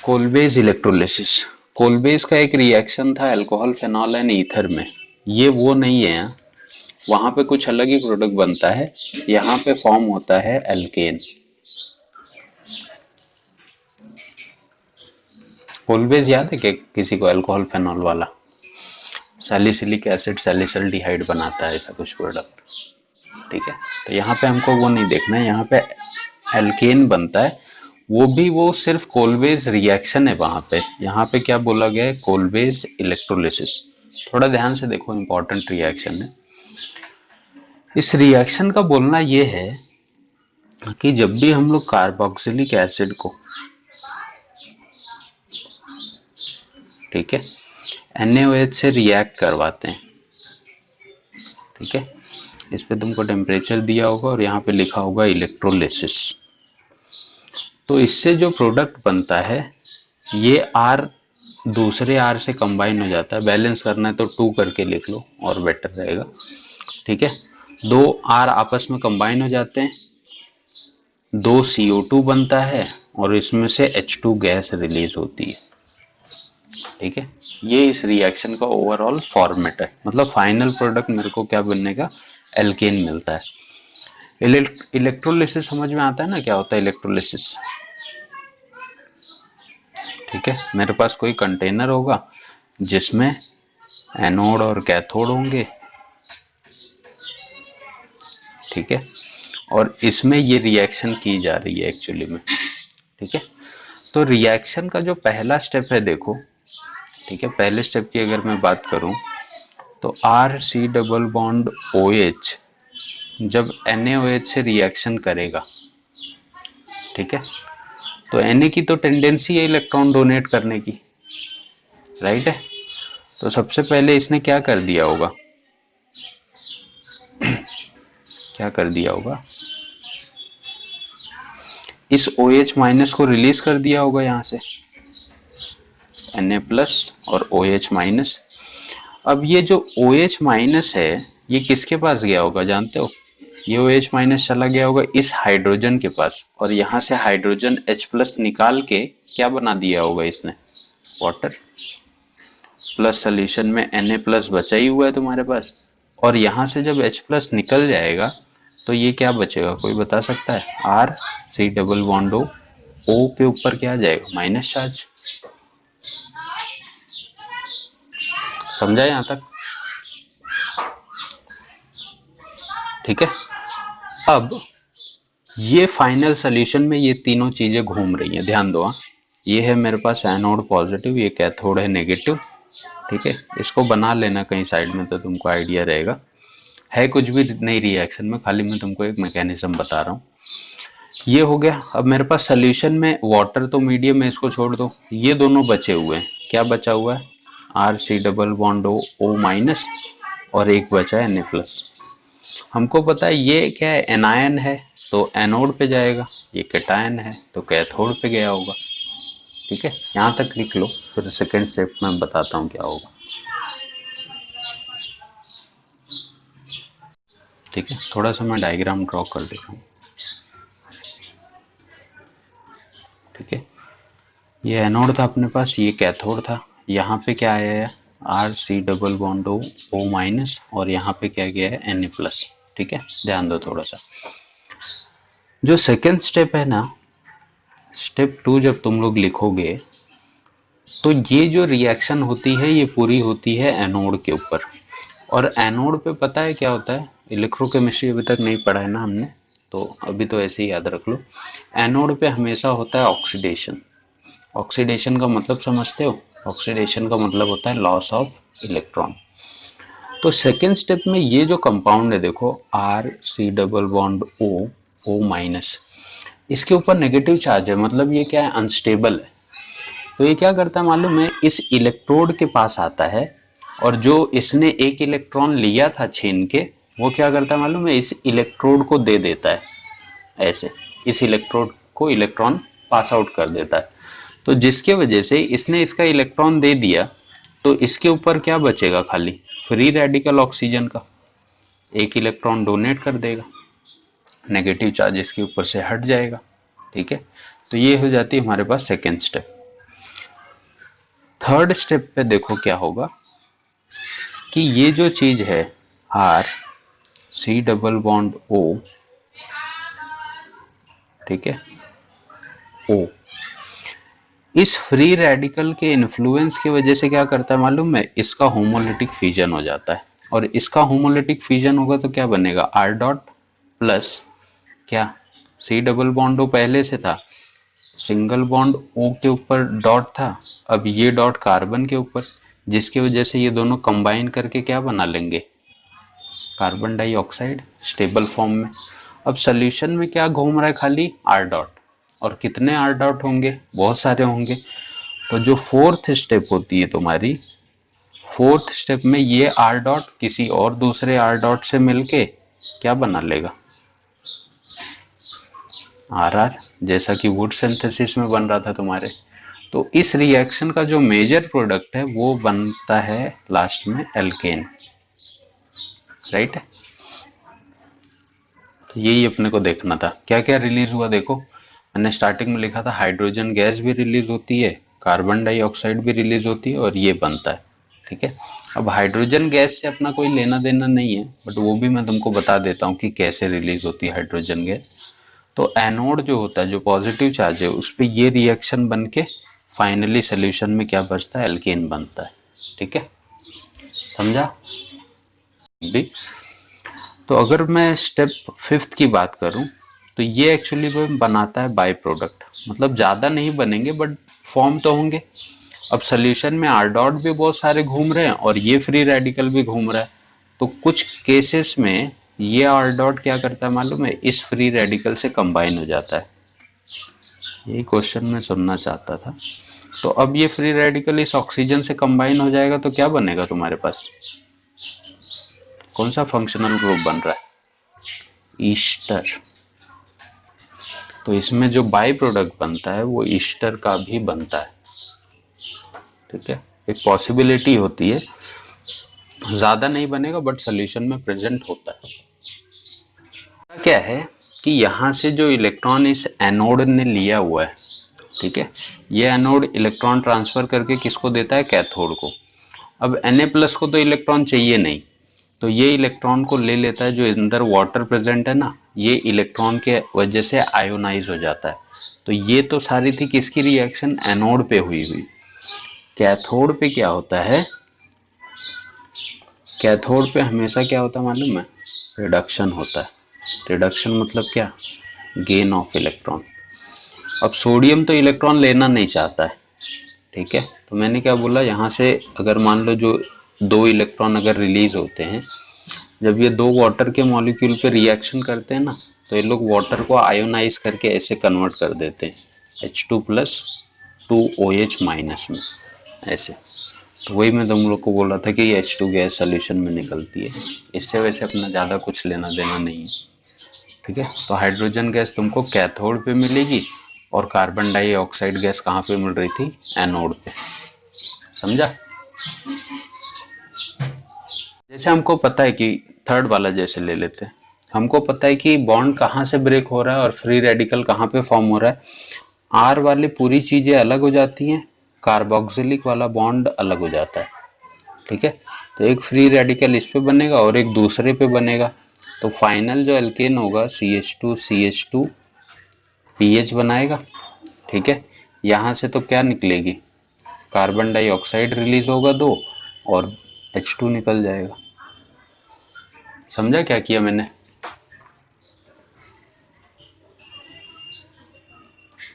कोलबेज electrolysis. कोलबेज का एक reaction था अल्कोहल फेनॉल एंड ईथर में, ये वो नहीं है। वहां पे कुछ अलग ही प्रोडक्ट बनता है, यहाँ पे फॉर्म होता है एल्केन। कोलबेज याद है क्या किसी को? अल्कोहल फेनॉल वाला सैलिसिलिक एसिड सैलिसल्डिहाइड बनाता है, ऐसा कुछ प्रोडक्ट। ठीक है, तो यहाँ पे हमको वो नहीं देखना है, यहाँ पे एल्केन बनता है, वो भी वो सिर्फ कोलबेज रिएक्शन है वहां पे। यहाँ पे क्या बोला गया है? कोलबेज इलेक्ट्रोलिसिस। थोड़ा ध्यान से देखो, इंपॉर्टेंट रिएक्शन है। इस रिएक्शन का बोलना ये है कि जब भी हम लोग कार्बोक्सिलिक एसिड को, ठीक है, NaOH से रिएक्ट करवाते हैं, ठीक है, इस पे तुमको टेम्परेचर दिया होगा और यहाँ पे लिखा होगा इलेक्ट्रोलिसिस। तो इससे जो प्रोडक्ट बनता है ये R दूसरे R से कंबाइन हो जाता है। बैलेंस करना है तो 2 करके लिख लो और बेटर रहेगा। ठीक है, 2 R आपस में कंबाइन हो जाते हैं, 2 CO2 बनता है और इसमें से H2 गैस रिलीज होती है। ठीक है, ये इस रिएक्शन का ओवरऑल फॉर्मेट है। मतलब फाइनल प्रोडक्ट मेरे को क्या बनने का? एल्केन मिलता है। इलेक्ट्रोलिसिस समझ में आता है ना, क्या होता है इलेक्ट्रोलिसिस? ठीक है, मेरे पास कोई कंटेनर होगा जिसमें एनोड और कैथोड होंगे, ठीक है, और इसमें ये रिएक्शन की जा रही है एक्चुअली में। ठीक है, तो रिएक्शन का जो पहला स्टेप है देखो, ठीक है, पहले स्टेप की अगर मैं बात करूं तो RC डबल बॉन्ड OH जब NaOH से रिएक्शन करेगा, ठीक है, तो Na की तो टेंडेंसी है इलेक्ट्रॉन डोनेट करने की, राइट है। तो सबसे पहले इसने क्या कर दिया होगा? क्या कर दिया होगा? इस OH माइनस को रिलीज कर दिया होगा यहाँ से, Na प्लस और OH माइनस। अब ये जो OH माइनस है ये किसके पास गया होगा जानते हो? ये OH माइनस चला गया होगा इस हाइड्रोजन के पास, और यहाँ से हाइड्रोजन H प्लस निकाल के क्या बना दिया होगा इसने? वाटर। प्लस सोल्यूशन में Na प्लस बचा ही हुआ है तुम्हारे पास, और यहाँ से जब H प्लस निकल जाएगा तो ये क्या बचेगा? कोई बता सकता है? RC डबल बॉन्ड O के ऊपर क्या आ जाएगा? Minus charge. समझा यहाँ तक? ठीक है, अब ये फाइनल सोल्यूशन में ये तीनों चीजें घूम रही हैं, ध्यान दो। ये है मेरे पास एनोड पॉजिटिव, ये कैथोड है नेगेटिव। ठीक है, इसको बना लेना कहीं साइड में तो तुमको आइडिया रहेगा। है कुछ भी नहीं रिएक्शन में, खाली मैं तुमको एक मैकेनिज्म बता रहा हूँ। ये हो गया। अब मेरे पास सोल्यूशन में वाटर तो मीडियम है, इसको छोड़ दो। ये दोनों बचे हुए हैं, क्या बचा हुआ है? RC double bond O minus और एक बचा है Na प्लस। हमको पता है ये क्या है? एनायन है तो एनोड पे जाएगा, ये कैटायन है तो कैथोड पे गया होगा। ठीक है, यहाँ तक लिख लो, फिर सेकेंड स्टेप में बताता हूँ क्या होगा। ठीक है, थोड़ा सा मैं डायग्राम ड्रॉ कर देता हूँ। ठीक है, ये एनोड था अपने पास, ये कैथोड था। यहाँ पे क्या आया है? RC double bond O minus और यहाँ पे क्या गया है? Na plus. ठीक है, ध्यान दो थोड़ा सा। जो सेकेंड स्टेप है ना, स्टेप 2 जब तुम लोग लिखोगे तो ये जो रिएक्शन होती है ये पूरी होती है एनोड के ऊपर। और एनोड पे पता है क्या होता है? इलेक्ट्रोकेमिस्ट्री अभी तक नहीं पढ़ा है ना हमने, तो अभी तो ऐसे ही याद रख लो। एनोड पे हमेशा होता है ऑक्सीडेशन। ऑक्सीडेशन का मतलब समझते हो? ऑक्सीडेशन का मतलब होता है लॉस ऑफ इलेक्ट्रॉन। तो सेकेंड स्टेप में ये जो कंपाउंड है देखो, RC double bond O minus, इसके ऊपर नेगेटिव चार्ज है, मतलब ये क्या है? अनस्टेबल है। तो ये क्या करता है मालूम है? इस इलेक्ट्रोड के पास आता है और जो इसने एक इलेक्ट्रॉन लिया था छीन के, वो क्या करता है मालूम है? इस इलेक्ट्रोड को दे देता है, ऐसे इस इलेक्ट्रोड को इलेक्ट्रॉन पास आउट कर देता है। तो जिसके वजह से इसने इसका इलेक्ट्रॉन दे दिया, तो इसके ऊपर क्या बचेगा? खाली फ्री रेडिकल ऑक्सीजन का एक इलेक्ट्रॉन डोनेट कर देगा, नेगेटिव चार्ज इसके ऊपर से हट जाएगा। ठीक है, तो ये हो जाती है हमारे पास सेकेंड स्टेप। थर्ड स्टेप पे देखो क्या होगा कि ये जो चीज है R C double bond O, ठीक है, ओ, इस फ्री रेडिकल के इन्फ्लुएंस की वजह से क्या करता है मालूम है, इसका होमोलिटिक फिजन हो जाता है। और इसका होमोलिटिक फिजन होगा तो क्या बनेगा, आर डॉट प्लस क्या, सी डबल बॉन्ड ओ पहले से था, सिंगल बॉन्ड ओ के ऊपर डॉट था, अब ये डॉट कार्बन के ऊपर, जिसकी वजह से ये दोनों कंबाइन करके क्या बना लेंगे, कार्बन डाइऑक्साइड स्टेबल फॉर्म में। अब सोल्यूशन में क्या घूम रहा है, खाली आर डॉट, और कितने आर डॉट होंगे, बहुत सारे होंगे। तो जो फोर्थ स्टेप होती है तुम्हारी, फोर्थ स्टेप में ये आर डॉट किसी और दूसरे आर डॉट से मिलके क्या बना लेगा, आर आर, जैसा कि वुड सिंथेसिस में बन रहा था तुम्हारे। तो इस रिएक्शन का जो मेजर प्रोडक्ट है वो बनता है लास्ट में एल्केन, राइट। तो यही अपने को देखना था, क्या क्या रिलीज हुआ देखो, मैंने स्टार्टिंग में लिखा था हाइड्रोजन गैस भी रिलीज होती है, कार्बन डाइऑक्साइड भी रिलीज होती है और ये बनता है, ठीक है। अब हाइड्रोजन गैस से अपना कोई लेना देना नहीं है, बट वो भी मैं तुमको बता देता हूँ कि कैसे रिलीज होती है हाइड्रोजन गैस। तो एनोड जो होता है, जो पॉजिटिव चार्ज है, उस पर ये रिएक्शन बन के फाइनली सोल्यूशन में क्या बचता है, एल्केन बनता है, ठीक है, समझा भी। तो अगर मैं स्टेप फिफ्थ की बात करूं तो ये एक्चुअली वो बनाता है बाय प्रोडक्ट, मतलब ज्यादा नहीं बनेंगे बट फॉर्म तो होंगे। अब सोल्यूशन में आर डॉट भी बहुत सारे घूम रहे हैं और ये फ्री रेडिकल भी घूम रहा है, तो कुछ केसेस में ये आर डॉट क्या करता है मालूम है, इस फ्री रेडिकल से कंबाइन हो जाता है। यही क्वेश्चन मैं सुनना चाहता था। तो अब ये फ्री रेडिकल इस ऑक्सीजन से कंबाइन हो जाएगा तो क्या बनेगा तुम्हारे पास, कौन सा फंक्शनल ग्रुप बन रहा है, ईस्टर। तो इसमें जो बाय प्रोडक्ट बनता है वो ईस्टर का भी बनता है, ठीक है, एक पॉसिबिलिटी होती है, ज्यादा नहीं बनेगा बट सोल्यूशन में प्रेजेंट होता है। क्या है कि यहां से जो इलेक्ट्रॉन इस एनोड ने लिया हुआ है, ठीक है, ये एनोड इलेक्ट्रॉन ट्रांसफर करके किसको देता है, कैथोड को। अब Na+ को तो इलेक्ट्रॉन चाहिए नहीं, तो ये इलेक्ट्रॉन को ले लेता है, जो अंदर वाटर प्रेजेंट है ना, ये इलेक्ट्रॉन के वजह से आयोनाइज हो जाता है। तो ये तो सारी थी किसकी रिएक्शन, एनोड पे हुई हुई। कैथोड पे क्या होता है, कैथोड पे हमेशा क्या होता है मालूम है, रिडक्शन होता है। रिडक्शन मतलब क्या, गेन ऑफ इलेक्ट्रॉन। अब सोडियम तो इलेक्ट्रॉन लेना नहीं चाहता है, ठीक है, तो मैंने क्या बोला, यहाँ से अगर मान लो जो दो इलेक्ट्रॉन अगर रिलीज होते हैं, जब ये दो वाटर के मॉलिक्यूल पे रिएक्शन करते हैं ना, तो ये लोग वाटर को आयोनाइज करके ऐसे कन्वर्ट कर देते हैं H2+ 2OH- में, ऐसे। तो वही मैं तुम लोग को बोल रहा था कि ये H2 गैस सोल्यूशन में निकलती है, इससे वैसे अपना ज़्यादा कुछ लेना देना नहीं है, ठीक है। तो हाइड्रोजन गैस तुमको कैथोड पे मिलेगी और कार्बन डाइऑक्साइड गैस कहाँ पे मिल रही थी, एनोड पे, समझा। जैसे हमको पता है कि थर्ड वाला जैसे ले लेते हैं, हमको पता है कि बॉन्ड कहाँ से ब्रेक हो रहा है और फ्री रेडिकल कहाँ पे फॉर्म हो रहा है। आर वाली पूरी चीजें अलग हो जाती हैं, कार्बोक्सिलिक वाला बॉन्ड अलग हो जाता है, ठीक है। तो एक फ्री रेडिकल इस पे बनेगा और एक दूसरे पे बनेगा, तो फाइनल जो एल्केन होगा CH2 PH बनाएगा, ठीक है। यहां से तो क्या निकलेगी, कार्बन डाइऑक्साइड रिलीज होगा दो और H2 निकल जाएगा। समझा क्या किया मैंने।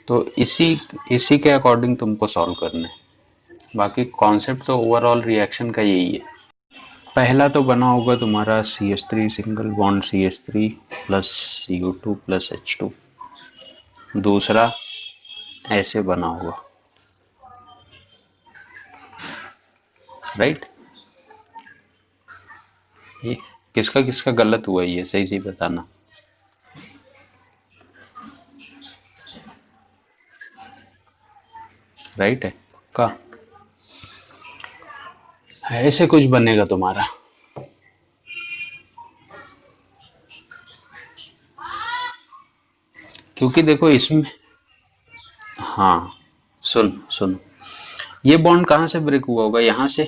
तो इसी के अकॉर्डिंग तुमको सॉल्व करना है, बाकी कॉन्सेप्ट तो ओवरऑल रिएक्शन का यही है। पहला तो बना होगा तुम्हारा CH3 single bond CH3 plus CO2 plus H2, दूसरा ऐसे बना होगा, राइट। ये किसका किसका गलत हुआ, ये सही सही बताना। राइट है का, ऐसे कुछ बनेगा तुम्हारा। क्योंकि देखो इसमें, हाँ, सुन सुन, ये बॉन्ड कहाँ से ब्रेक हुआ होगा? यहाँ से,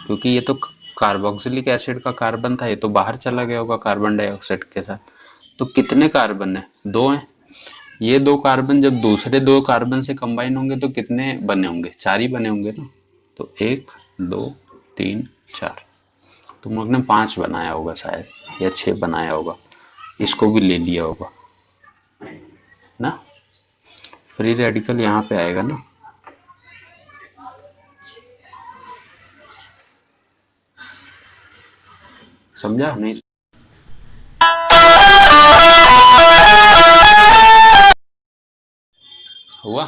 क्योंकि ये तो कार्बोक्सिलिक एसिड का कार्बन था, ये तो बाहर चला गया होगा कार्बन डाइऑक्साइड के साथ। तो कितने कार्बन है? 2 हैं। ये 2 कार्बन जब दूसरे 2 कार्बन से कंबाइन होंगे तो कितने बने होंगे? 4 ही बने होंगे ना। तो 1 2 3 4, तुम लोग ने 5 बनाया होगा शायद, या 6 बनाया होगा, इसको भी ले लिया होगा ना। फ्री रेडिकल यहाँ पे आएगा ना। समझा नहीं? हुआ?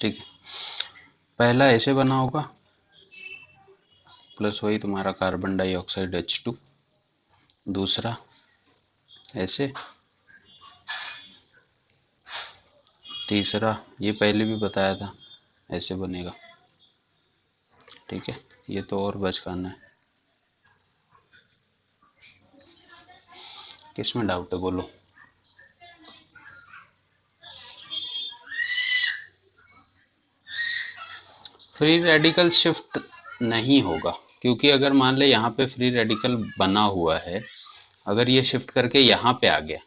ठीक है, पहला ऐसे बना होगा, प्लस वही तुम्हारा कार्बन डाइऑक्साइड H2। दूसरा ऐसे, तीसरा ये पहले भी बताया था, ऐसे बनेगा। ठीक है, ये तो और बच करना है। किसमें डाउट है बोलो? फ्री रेडिकल शिफ्ट नहीं होगा, क्योंकि अगर मान ले यहाँ पे फ्री रेडिकल बना हुआ है, अगर ये शिफ्ट करके यहाँ पे आ गया,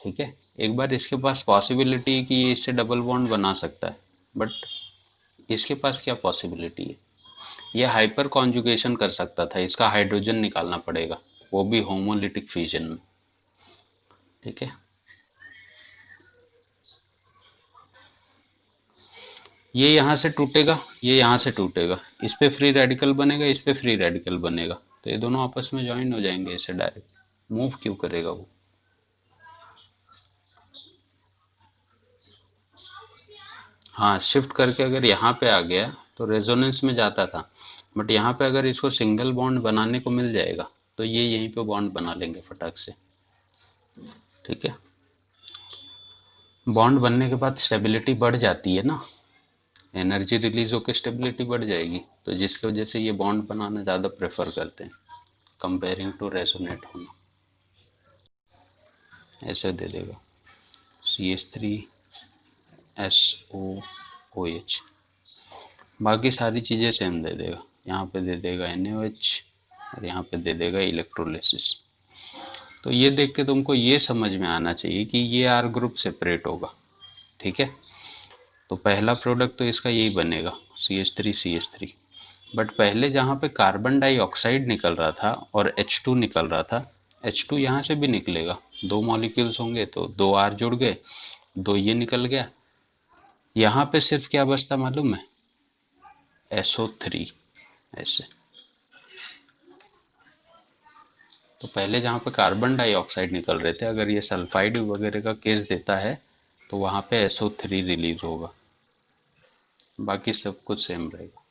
ठीक है, एक बार इसके पास पॉसिबिलिटी है कि ये इससे डबल बॉन्ड बना सकता है, बट इसके पास क्या पॉसिबिलिटी है? ये हाइपर कॉन्जुगेशन कर सकता था, इसका हाइड्रोजन निकालना पड़ेगा, वो भी होमोलिटिक फ्यूजन में। ठीक है, ये यहाँ से टूटेगा, ये यहाँ से टूटेगा, इस पे फ्री रेडिकल बनेगा, इस पे फ्री रेडिकल बनेगा, तो ये दोनों आपस में ज्वाइन हो जाएंगे इसे डायरेक्ट। मूव क्यों करेगा वो? हाँ, शिफ्ट करके अगर यहाँ पे आ गया तो रेजोनेंस में जाता था, बट यहाँ पे अगर इसको सिंगल बॉन्ड बनाने को मिल जाएगा तो ये यहीं पे बॉन्ड बना लेंगे फटाक से। ठीक है, बॉन्ड बनने के बाद स्टेबिलिटी बढ़ जाती है ना, एनर्जी रिलीज होकर स्टेबिलिटी बढ़ जाएगी, तो जिसकी वजह से ये बॉन्ड बनाना ज़्यादा प्रेफर करते हैं कंपेयरिंग टू रेजोनेट होना। ऐसे दे देगा CH3SOOH, बाकी सारी चीज़ें सेम दे देगा, यहाँ पे दे देगा NaOH और यहाँ पे दे देगा इलेक्ट्रोलिसिस। तो ये देख के तुमको ये समझ में आना चाहिए कि ये R ग्रुप सेपरेट होगा। ठीक है, तो पहला प्रोडक्ट तो इसका यही बनेगा CH3CH3, बट पहले जहाँ पे कार्बन डाइऑक्साइड निकल रहा था और H2 निकल रहा था, H2 यहाँ से भी निकलेगा, 2 मॉलिक्यूल्स होंगे तो 2 R जुड़ गए, 2 ये निकल गया, यहाँ पे सिर्फ क्या बचता मालूम है? SO3। ऐसे, तो पहले जहाँ पे कार्बन डाइऑक्साइड निकल रहे थे, अगर ये सल्फाइड वगैरह का केस देता है तो वहाँ पे SO3 रिलीज होगा, बाकी सब कुछ सेम रहेगा।